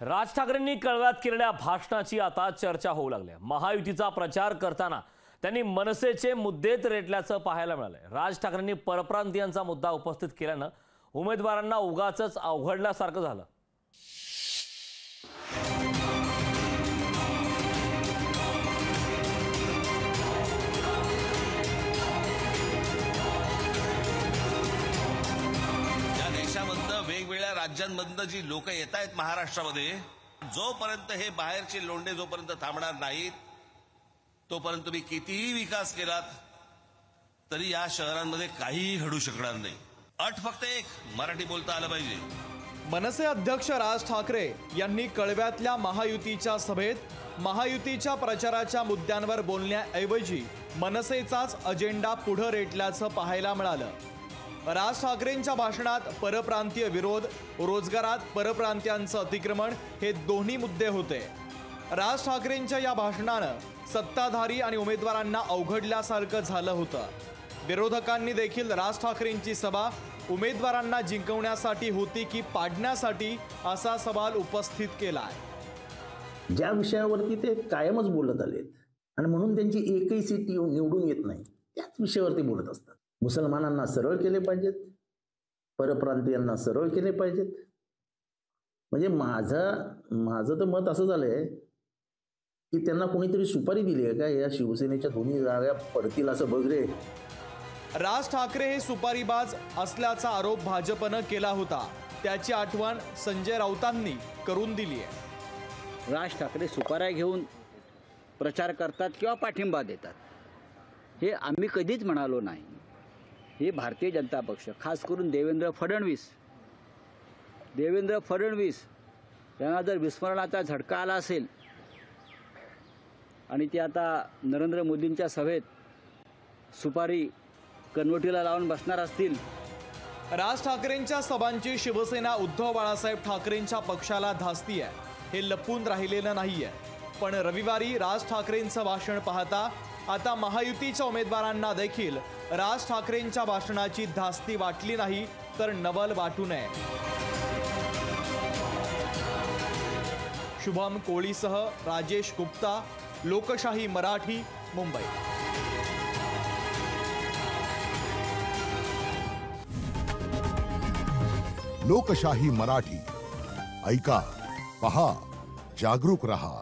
राज ठाकरेंनी कळव्यात केलेल्या भाषणाची आता चर्चा होऊ लागली आहे। महायुतीचा प्रचार करताना त्यांनी मनसेचे मुद्देच रेटल्याचं पाहायला मिळालंय। राज ठाकरेंनी परप्रांतीयांचा मुद्दा उपस्थित केल्यानं उमेदवारांना उगाचच अवघडल्यासारखं झालं। वेगवेगळ्या राज्यांमधून जी लोक येत आहेत महाराष्ट्रामध्ये, जोपर्यंत हे बाहेरचे लोंढे जोपर्यंत थांबणार नाहीत तोपर्यंत तुम्ही कितीही विकास केलात तरी या शहरांमध्ये काहीही घडू शकणार नाही। अट फक्त एक, मराठी बोलता आलं पाहिजे। मनसे अध्यक्ष राज ठाकरे यांनी कळव्यातल्या महायुतीच्या सभेत महायुतीच्या प्रचाराच्या मुद्द्यांवर बोलण्याऐवजी मनसेचाच अजेंडा पुढे रेटल्याचं पाहायला मिळालं। राज ठाकरेंच्या भाषणात परप्रांतीय विरोध, रोजगारात परप्रांतीयांचं अतिक्रमण हे दोन्ही मुद्दे होते। राज ठाकरेंच्या या भाषणानं सत्ताधारी आणि उमेदवारांना अवघडल्यासारखं झालं होतं। विरोधकांनी देखील राज ठाकरेंची सभा उमेदवारांना जिंकवण्यासाठी होती की पाडण्यासाठी असा सवाल उपस्थित केलाय। ज्या विषयावरती ते कायमच बोलत आलेत आणि म्हणून त्यांची एकही सीट निवडून येत नाही त्याच विषयावरती बोलत असतात। मुसलमानांना सरळ केले पाहिजेत, परप्रांतीयांना सरळ केले पाहिजेत। म्हणजे माझं तर मत असं झालंय की त्यांना कोणीतरी सुपारी दिली आहे का या शिवसेनेच्या दोन्ही जागा पडतील असं बघ रे। राज ठाकरे हे सुपारीबाज असल्याचा आरोप भाजपनं केला होता, त्याची आठवण संजय राऊतांनी करून दिली आहे। राज ठाकरे सुपाऱ्या घेऊन प्रचार करतात किंवा पाठिंबा देतात हे आम्ही कधीच म्हणालो नाही। हे भारतीय जनता पक्ष, खास करून देवेंद्र फडणवीस यांना जर विस्मरणाचा झटका आला असेल आणि ते आता नरेंद्र मोदींच्या सभेत सुपारी कनवटीला लावून बसणार असतील। राज ठाकरेंच्या सभांची शिवसेना उद्धव बाळासाहेब ठाकरेंच्या पक्षाला धास्ती आहे, हे लपून राहिलेलं नाहीये। पण रविवारी राज ठाकरेंचं भाषण पाहता आता महायुतीच्या उमेदवारांना देखील राज ठाकरेंच्या भाषणाची धास्ती वाटली नाही तर नवल वाटू नये। शुभम कोळीसह राजेश गुप्ता, लोकशाही मराठी, मुंबई। लोकशाही मराठी ऐका, पहा, जागरूक रहा।